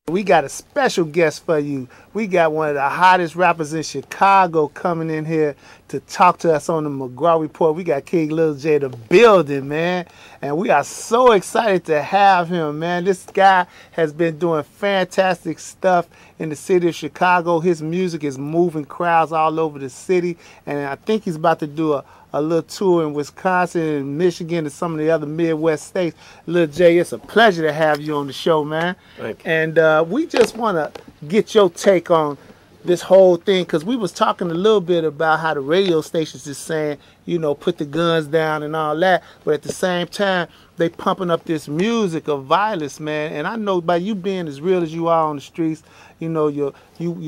We got a special guest for you. We got one of the hottest rappers in Chicago coming in here to talk to us on the McGraw Report. We got King Lil J the building, man. And we are so excited to have him, man. This guy has been doing fantastic stuff in the city of Chicago. His music is moving crowds all over the city. And I think he's about to do a little tour in Wisconsin and Michigan and some of the other Midwest states. Lil J, it's a pleasure to have you on the show, man. Thank you. And we just want to get your take on this whole thing, because we was talking a little bit about how the radio stations is saying, you know, put the guns down and all that, but at the same time, they pumping up this music of violence, man. And I know by you being as real as you are on the streets, you know, you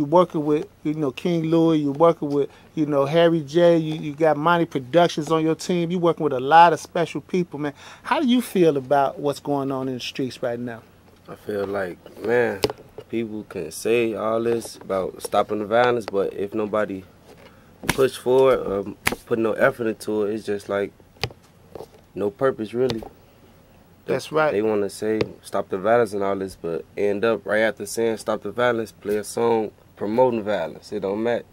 working with, you know, King Louis, you working with, you know, Harry J, you got Monty Productions on your team, you working with a lot of special people, man. How do you feel about what's going on in the streets right now? I feel like, man, people can say all this about stopping the violence, but if nobody push forward or put no effort into it, it's just like no purpose, really. That's right. They want to say stop the violence and all this, but end up right after saying stop the violence, play a song promoting violence. It don't match.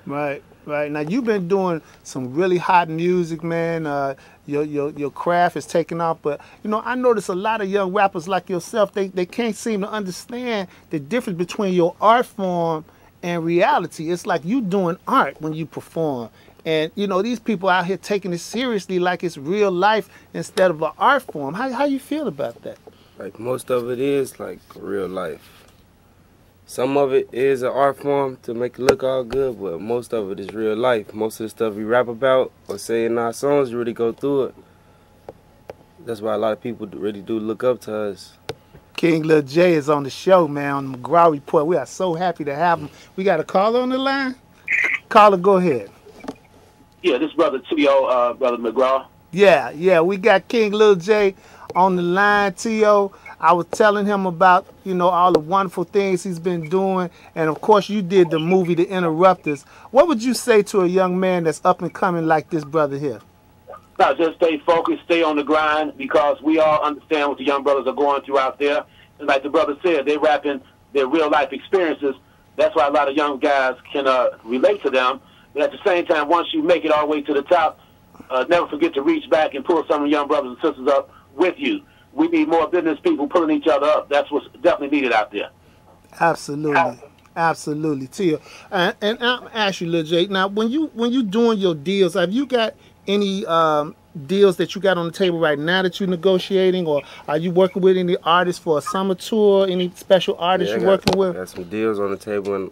Right, right. Now you've been doing some really hot music, man. Your craft is taking off, but you know, I notice a lot of young rappers like yourself, they can't seem to understand the difference between your art form and reality. It's like you doing art when you perform. And, you know, these people out here taking it seriously like it's real life instead of an art form. How you feel about that? Like, most of it is, like, real life. Some of it is an art form to make it look all good, but most of it is real life. Most of the stuff we rap about or say in our songs really go through it. That's why a lot of people really do look up to us. King Lil J is on the show, man, on the McGraw Report. We are so happy to have him. We got a caller on the line? Caller, go ahead. Yeah, this brother T.O., brother McGraw. Yeah, we got King Lil J on the line, T.O. I was telling him about, you know, all the wonderful things he's been doing. And, of course, you did the movie The Interrupters. What would you say to a young man that's up and coming like this brother here? No, just stay focused, stay on the grind, because we all understand what the young brothers are going through out there. And like the brother said, they're rapping their real-life experiences. That's why a lot of young guys can relate to them. But at the same time, once you make it all the way to the top, never forget to reach back and pull some of the young brothers and sisters up with you. We need more business people pulling each other up. That's what's definitely needed out there. Absolutely. Absolutely, Tia. And I'll ask you, Lil J, now when you doing your deals, have you got any deals that you got on the table right now that you're negotiating, or are you working with any artists for a summer tour? Any special artists you're working with? I got some deals on the table, and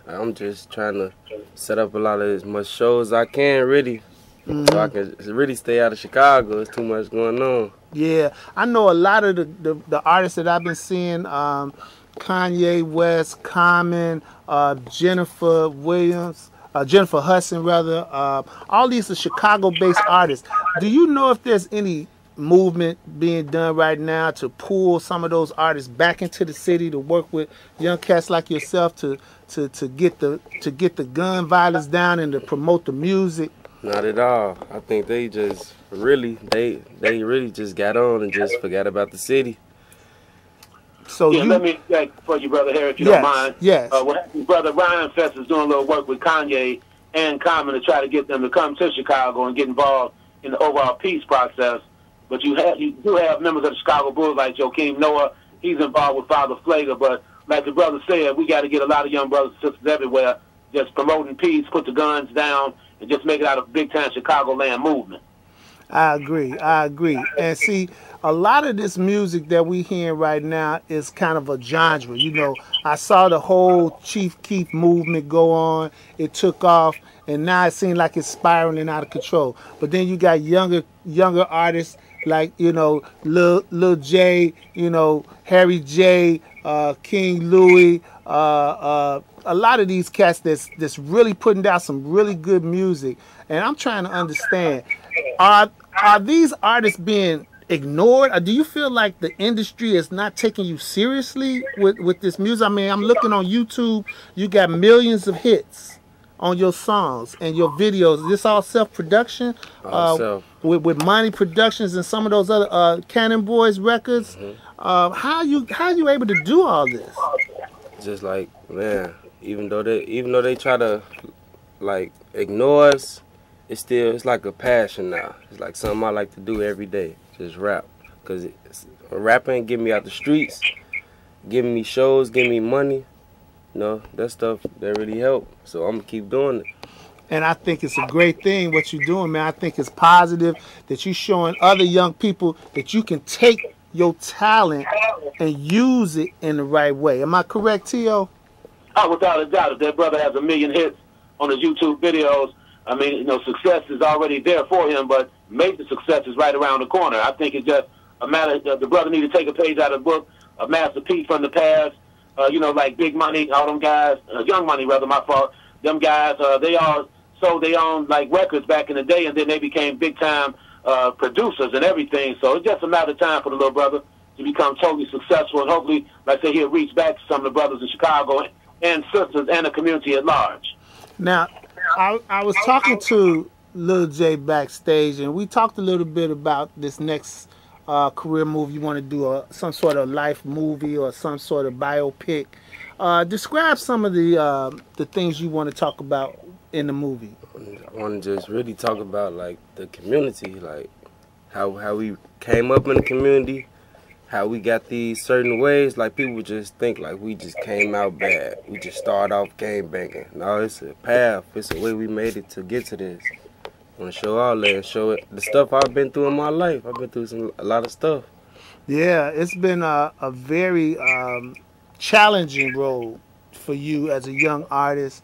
I'm just trying to set up a lot of as much shows as I can, really, so I can really stay out of Chicago. There's too much going on. Yeah, I know a lot of the artists that I've been seeing, Kanye West, Common, Jennifer Williams, Jennifer Hudson, rather. All these are Chicago-based artists. Do you know if there's any movement being done right now to pull some of those artists back into the city to work with young cats like yourself to get the gun violence down and to promote the music? Not at all. I think they just really really just got on and just forgot about the city. So yeah, let me check for you, brother Harry, if you don't mind. Yes. What happened, brother Ryan Fest is doing a little work with Kanye and Common to try to get them to come to Chicago and get involved in the overall peace process. But you do have members of the Chicago Bulls like Joakim Noah. He's involved with Father Flager. But like the brother said, we got to get a lot of young brothers and sisters everywhere just promoting peace, put the guns down, and just make it out a big-time Chicagoland movement. I agree. And see, a lot of this music that we hearing right now is kind of a genre. You know, I saw the whole Chief Keef movement go on. It took off, and now it seems like it's spiraling out of control. But then you got younger artists like, you know, Lil J, you know, Harry J, King Louis, a lot of these cats that's really putting down some really good music. And I'm trying to understand, are these artists being ignored, or do you feel like the industry is not taking you seriously with this music? I mean, I'm looking on YouTube, you got millions of hits on your songs and your videos. Is this all self-production? With Monty Productions and some of those other Cannon Boys records? How you able to do all this? just like, man, even though they try to like ignore us, it's like a passion now. It's like something I like to do every day, just rap. Cause rapping get me out the streets, giving me shows, giving me money. You know, that stuff that really help. So I'm gonna keep doing it. And I think it's a great thing what you're doing, man. I think it's positive that you're showing other young people that you can take your talent and use it in the right way. Am I correct, T.O.? Oh, without a doubt. If that brother has 1 million hits on his YouTube videos, I mean, you know, success is already there for him, but major success is right around the corner. I think it's just a matter of the brother need to take a page out of the book, a Master P from the past, you know, like Big Money, all them guys, Young Money, rather, my fault. Them guys, they all sold their own, like, records back in the day, and then they became big-time producers and everything. So it's just a matter of time for the little brother to become totally successful, and hopefully, like I say, he'll reach back to some of the brothers in Chicago and sisters and the community at large. Now, I was talking to Lil J backstage, and we talked a little bit about this next career move. You want to do some sort of life movie or some sort of biopic. Describe some of the things you want to talk about in the movie. I want to just really talk about like the community, like how we came up in the community, how we got these certain ways. Like people just think like we just came out bad. We just started off game banging. No, it's a path. It's a way we made it to get to this. I want to show all that and show it the stuff I've been through in my life. I've been through a lot of stuff. Yeah, it's been a very challenging road for you as a young artist.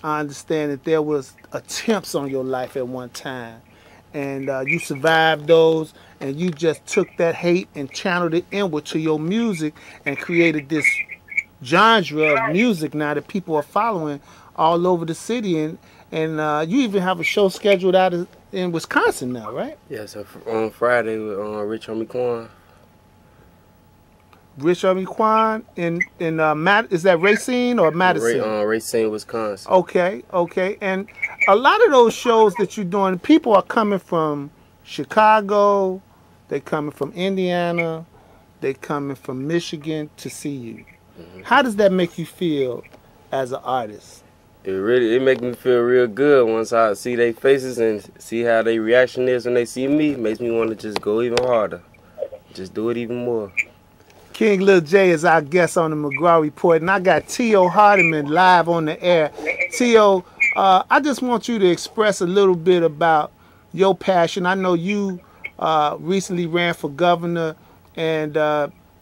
I understand that there was attempts on your life at one time, and you survived those, and you just took that hate and channeled it inward to your music and created this genre of music now that people are following all over the city. And you even have a show scheduled out in Wisconsin now, right? Yeah, so on Friday with Rich Homie Quan. Rich Homie Quan in is that Racine or Madison? Racine, Wisconsin. Okay. And a lot of those shows that you're doing, people are coming from Chicago, they're coming from Indiana, they're coming from Michigan to see you. Mm-hmm. How does that make you feel as an artist? It makes me feel real good once I see their faces and see how their reaction is when they see me. It makes me want to just go even harder, just do it even more. King Lil J is our guest on the McGraw Report, and I got T.O. Hardiman live on the air. T.O., I just want you to express a little bit about your passion. I know you recently ran for governor, and,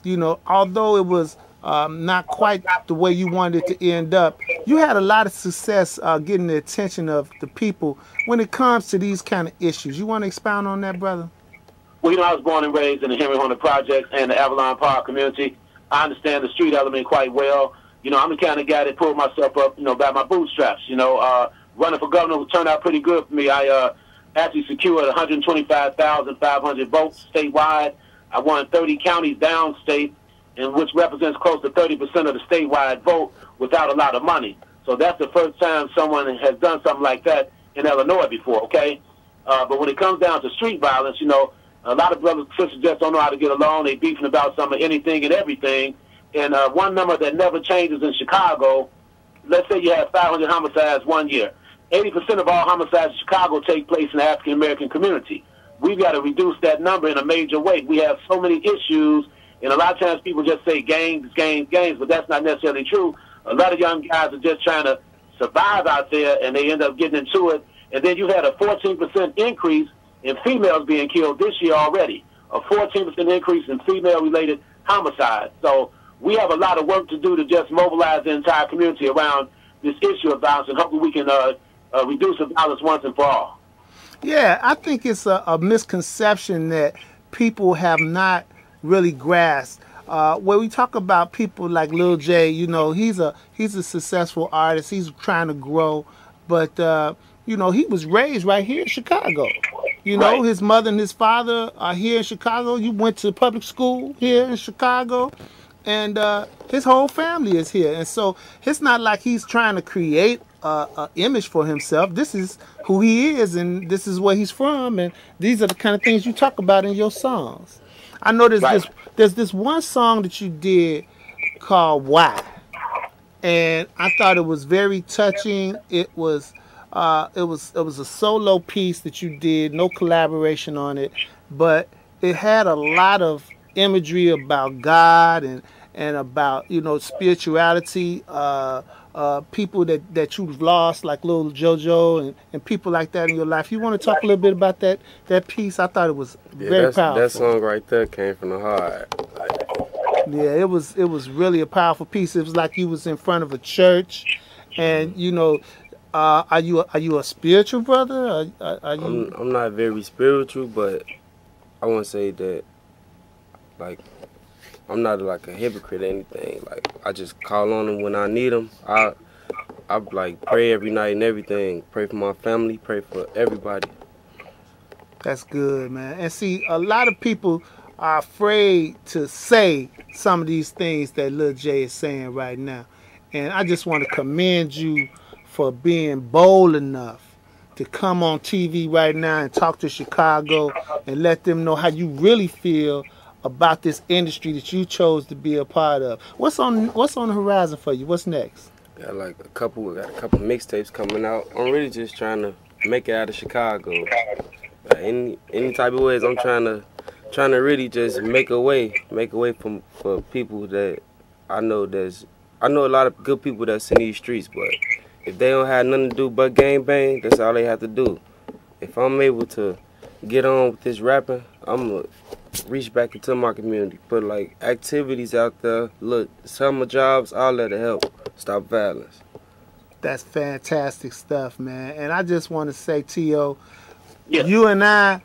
you know, although it was not quite the way you wanted it to end up, you had a lot of success getting the attention of the people when it comes to these kind of issues. You want to expound on that, brother? Well, you know, I was born and raised in the Henry Horner Projects and the Avalon Park community. I understand the street element quite well. You know, I'm the kind of guy that pulled myself up, you know, by my bootstraps. You know, running for governor turned out pretty good for me. I actually secured 125,500 votes statewide. I won 30 counties downstate, and which represents close to 30% of the statewide vote without a lot of money. So that's the first time someone has done something like that in Illinois before, okay? But when it comes down to street violence, you know, a lot of brothers and sisters just don't know how to get along. They beefing about some of anything and everything. And one number that never changes in Chicago, let's say you have 500 homicides one year. 80% of all homicides in Chicago take place in the African-American community. We've got to reduce that number in a major way. We have so many issues, and a lot of times people just say gangs, but that's not necessarily true. A lot of young guys are just trying to survive out there, and they end up getting into it. And then you had a 14% increase in females being killed this year already, a 14% increase in female-related homicides. So we have a lot of work to do to just mobilize the entire community around this issue of violence, and hopefully we can reduce the violence once and for all. Yeah, I think it's a misconception that people have not really grasped. When we talk about people like Lil J, you know, he's a successful artist. He's trying to grow, but you know, he was raised right here in Chicago. You know, right. His mother and his father are here in Chicago. You went to public school here in Chicago, and his whole family is here. And so it's not like he's trying to create an image for himself. This is who he is, and this is where he's from, and these are the kind of things you talk about in your songs. I know there's this one song that you did called Why. And I thought it was very touching. It was a solo piece that you did, no collaboration on it, but it had a lot of imagery about God and about, you know, spirituality, people that you've lost, like little JoJo and people like that in your life. You want to talk a little bit about that piece? I thought it was very powerful. That song right there came from the heart. Yeah, it was really a powerful piece. It was like you was in front of a church, and you know, are you a spiritual brother? Are you? I'm not very spiritual, but I want to say that, like, I'm not like a hypocrite or anything. Like, I just call on them when I need them. I like pray every night and everything. Pray for my family. Pray for everybody. That's good, man. And see, a lot of people are afraid to say some of these things that Lil J is saying right now. And I just want to commend you for being bold enough to come on TV right now and talk to Chicago and let them know how you really feel about this industry that you chose to be a part of. What's on the horizon for you? What's next? Got a couple mixtapes coming out. I'm really just trying to make it out of Chicago. Any type of ways, I'm trying to really just make a way for people that I know. I know a lot of good people that's in these streets, but if they don't have nothing to do but gang bang, that's all they have to do. If I'm able to get on with this rapping, I'm gonna reach back into my community, put like activities out there, look, summer jobs, all that to help stop violence. That's fantastic stuff, man. And I just want to say, T.O., Yes. you and I,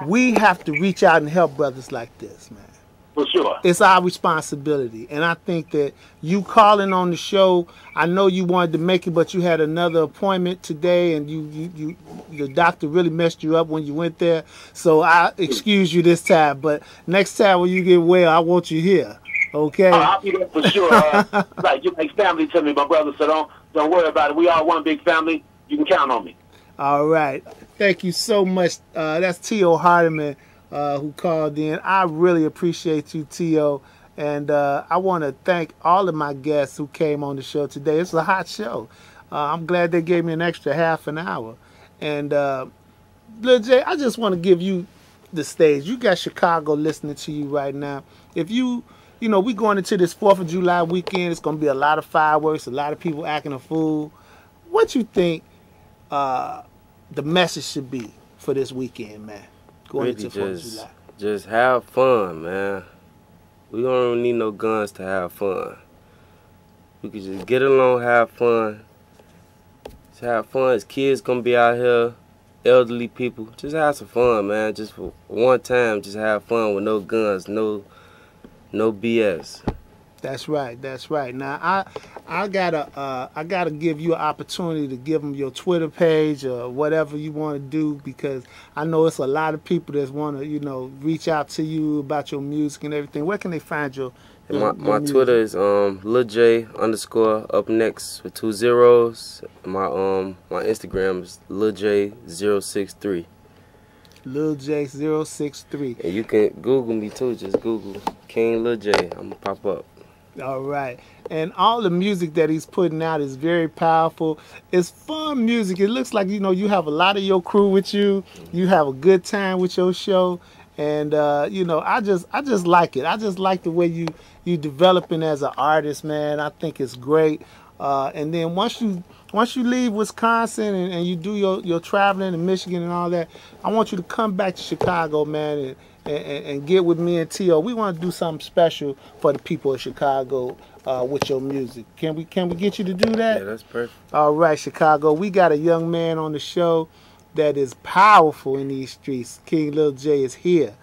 we have to reach out and help brothers like this, man. For sure. It's our responsibility. And I think that you calling on the show, I know you wanted to make it, but you had another appointment today, and the doctor really messed you up when you went there. So I excuse you this time, but next time when you get well, I want you here. Okay? I'll be there for sure. Like, you make family to me, my brother, so don't worry about it. We are one big family. You can count on me. All right. Thank you so much. That's T.O. Hardiman who called in. I really appreciate you, T.O. And I want to thank all of my guests who came on the show today. It's a hot show. I'm glad they gave me an extra half an hour. And Lil J, I just want to give you the stage. You got Chicago listening to you right now. If you know, we going into this 4th of July weekend. It's going to be a lot of fireworks, a lot of people acting a fool. What you think the message should be for this weekend, man? Going Really into 4th of July. Just have fun, man. We don't need no guns to have fun. We can just get along, have fun. Just have fun. As kids gonna be out here, elderly people. Just have some fun, man. Just for one time, just have fun with no guns, no BS. That's right. That's right. Now I gotta give you an opportunity to give them your Twitter page or whatever you want to do, because I know it's a lot of people that want to, you know, reach out to you about your music and everything. Where can they find your my music? Twitter is Lil J _ up next with 2 zeros. My Instagram is Lil J 063. Lil J 063. And you can Google me too. Just Google King Lil J. I'm gonna pop up. All right. And all the music that he's putting out is very powerful. It's fun music. It looks like, you know, you have a lot of your crew with you. You have a good time with your show. And, you know, I just like it. I just like the way you developing as an artist, man. I think it's great. And then once you leave Wisconsin and you do your traveling in Michigan and all that, I want you to come back to Chicago, man, and get with me and T.O. We want to do something special for the people of Chicago with your music. Can we get you to do that? Yeah, that's perfect. All right, Chicago. We got a young man on the show that is powerful in these streets. King Lil J is here.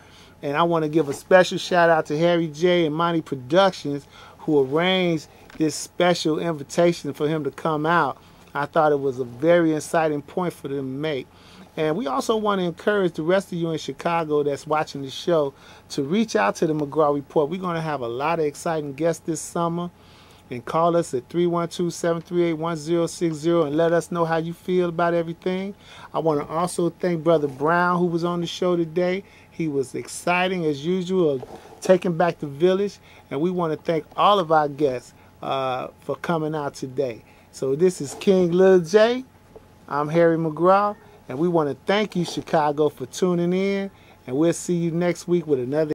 And I want to give a special shout out to Harry J and Monty Productions, who arranged this special invitation for him to come out. I thought it was a very exciting point for them to make. And we also want to encourage the rest of you in Chicago that's watching the show to reach out to the McGraw Report. We're going to have a lot of exciting guests this summer. And call us at 312-738-1060 and let us know how you feel about everything. I want to also thank Brother Brown, who was on the show today. He was exciting as usual, taking back the village. And we want to thank all of our guests for coming out today. So this is King Lil J. I'm Harry McGraw. And we want to thank you, Chicago, for tuning in. And we'll see you next week with another